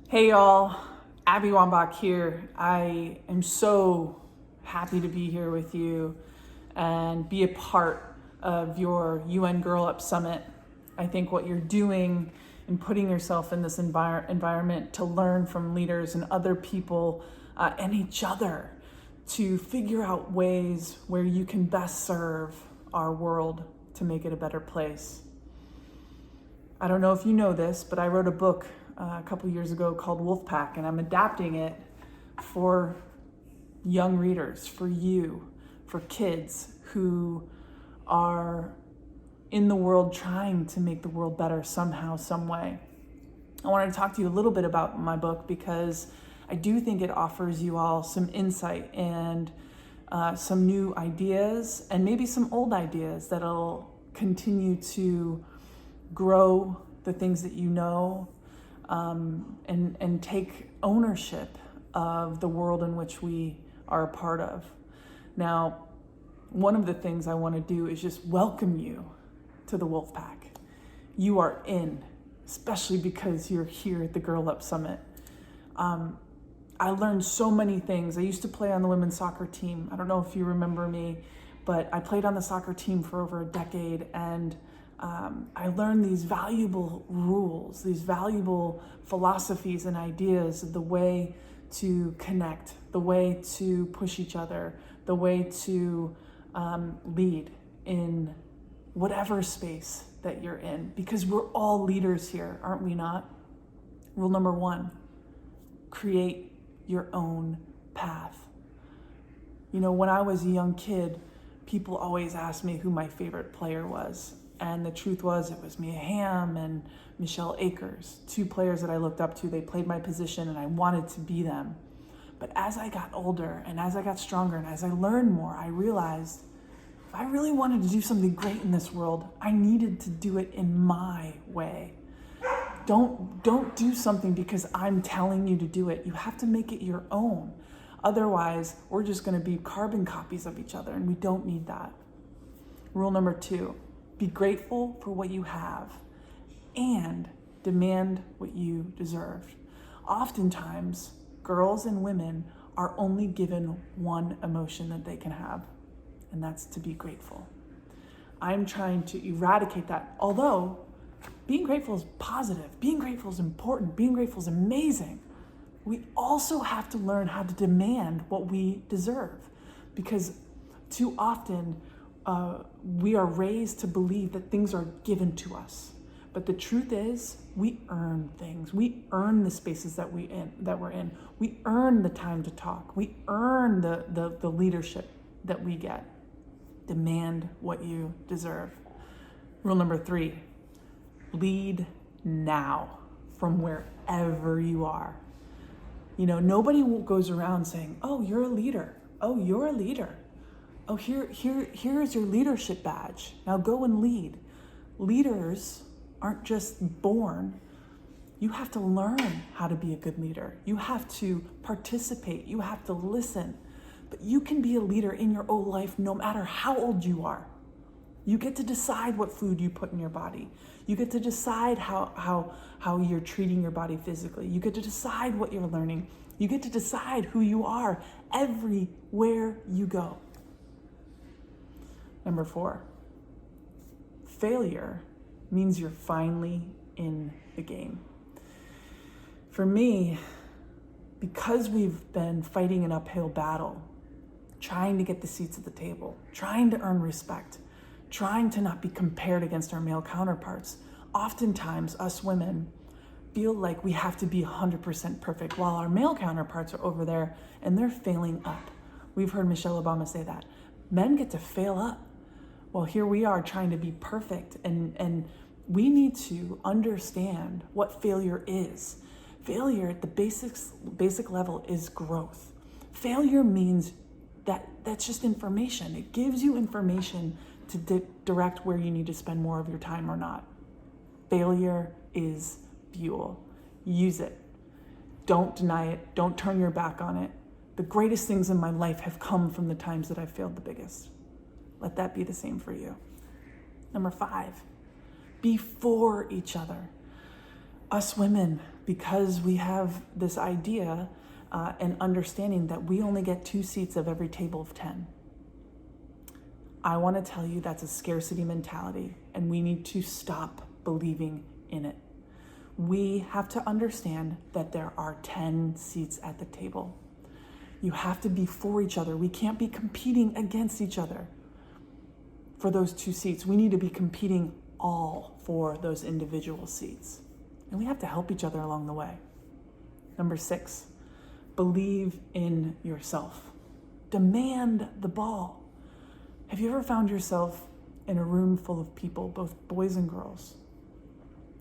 Hey y'all, Abby Wambach here. I am so happy to be here with you and be a part of your UN Girl Up Summit. I think what you're doing and putting yourself in this environment to learn from leaders and other people and each other to figure out ways where you can best serve our world to make it a better place. I don't know if you know this, but I wrote a book a couple years ago called Wolfpack, and I'm adapting it for young readers, for you, for kids who are in the world trying to make the world better somehow, some way. I wanted to talk to you a little bit about my book because I do think it offers you all some insight and some new ideas and maybe some old ideas that'll continue to grow the things that you know, and take ownership of the world in which we are a part of. Now, one of the things I want to do is just welcome you to the Wolfpack. You are in, especially because you're here at the Girl Up Summit. I learned so many things. I used to play on the women's soccer team. I don't know if you remember me, but I played on the soccer team for over a decade, and I learned these valuable rules, these valuable philosophies and ideas of the way to connect, the way to push each other, the way to lead in whatever space that you're in, because we're all leaders here, aren't we not? Rule number 1, create your own path. You know, when I was a young kid, people always asked me who my favorite player was. And the truth was, it was Mia Hamm and Michelle Akers, 2 players that I looked up to. They played my position and I wanted to be them. But as I got older and as I got stronger and as I learned more, I realized if I really wanted to do something great in this world, I needed to do it in my way. Don't do something because I'm telling you to do it. You have to make it your own. Otherwise, we're just going to be carbon copies of each other, and we don't need that. Rule number 2. Be grateful for what you have and demand what you deserve. Oftentimes, girls and women are only given one emotion that they can have, and that's to be grateful. I'm trying to eradicate that, although being grateful is positive, being grateful is important, being grateful is amazing. We also have to learn how to demand what we deserve, because too often, we are raised to believe that things are given to us. But the truth is, we earn things. We earn the spaces that we're in. We earn the time to talk. We earn the leadership that we get. Demand what you deserve. Rule number 3, lead now from wherever you are. You know, nobody goes around saying, oh, you're a leader. Oh, you're a leader. Oh, here is your leadership badge. Now go and lead. Leaders aren't just born. You have to learn how to be a good leader. You have to participate. You have to listen. But you can be a leader in your own life no matter how old you are. You get to decide what food you put in your body. You get to decide how you're treating your body physically. You get to decide what you're learning. You get to decide who you are everywhere you go. Number 4, failure means you're finally in the game. For me, because we've been fighting an uphill battle, trying to get the seats at the table, trying to earn respect, trying to not be compared against our male counterparts, oftentimes us women feel like we have to be 100% perfect while our male counterparts are over there and they're failing up. We've heard Michelle Obama say that. Men get to fail up. Well, here we are trying to be perfect, and we need to understand what failure is. Failure at the basic level is growth. Failure means that's just information. It gives you information to direct where you need to spend more of your time or not. Failure is fuel. Use it. Don't deny it. Don't turn your back on it. The greatest things in my life have come from the times that I've failed the biggest. Let that be the same for you. Number 5, be for each other. Us women, because we have this idea and understanding that we only get 2 seats of every table of 10. I want to tell you that's a scarcity mentality, and we need to stop believing in it. We have to understand that there are 10 seats at the table. You have to be for each other. We can't be competing against each other for those 2 seats. We need to be competing all for those individual seats. And we have to help each other along the way. Number 6, believe in yourself. Demand the ball. Have you ever found yourself in a room full of people, both boys and girls,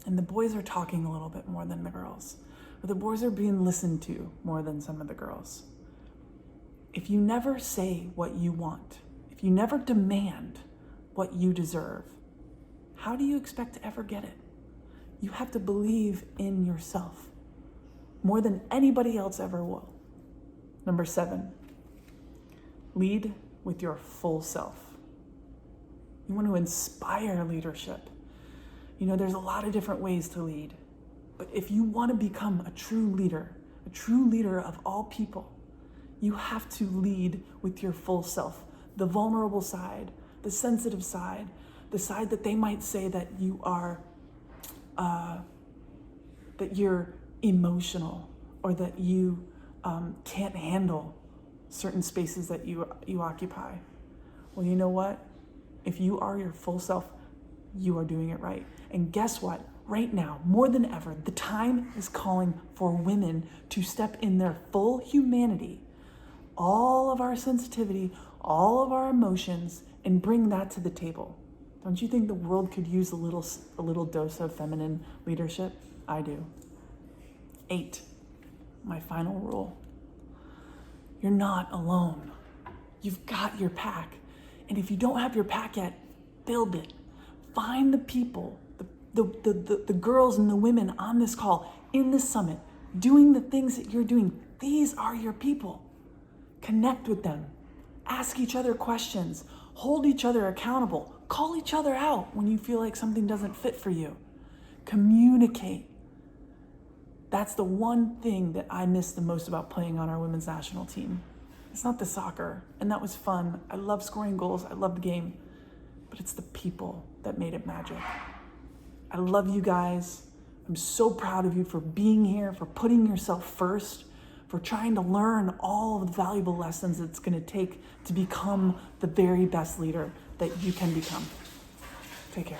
and the boys are talking a little bit more than the girls, or the boys are being listened to more than some of the girls? If you never say what you want, if you never demand what you deserve, how do you expect to ever get it? You have to believe in yourself more than anybody else ever will. Number 7, lead with your full self. You want to inspire leadership. You know, there's a lot of different ways to lead, but if you want to become a true leader of all people, you have to lead with your full self, the vulnerable side, the sensitive side, the side that they might say that you are, that you're emotional, or that you can't handle certain spaces that you occupy. Well, you know what? If you are your full self, you are doing it right. And guess what? Right now, more than ever, the time is calling for women to step in their full humanity, all of our sensitivity, all of our emotions, and bring that to the table. Don't you think the world could use a little dose of feminine leadership? I do. 8, my final rule. You're not alone. You've got your pack. And if you don't have your pack yet, build it. Find the people, the girls and the women on this call, in this summit, doing the things that you're doing. These are your people. Connect with them. Ask each other questions. Hold each other accountable. Call each other out when you feel like something doesn't fit for you. Communicate. That's the one thing that I miss the most about playing on our women's national team. It's not the soccer, and that was fun. I love scoring goals. I love the game, but it's the people that made it magic. I love you guys. I'm so proud of you for being here, for putting yourself first, for trying to learn all of the valuable lessons it's going to take to become the very best leader that you can become. Take care.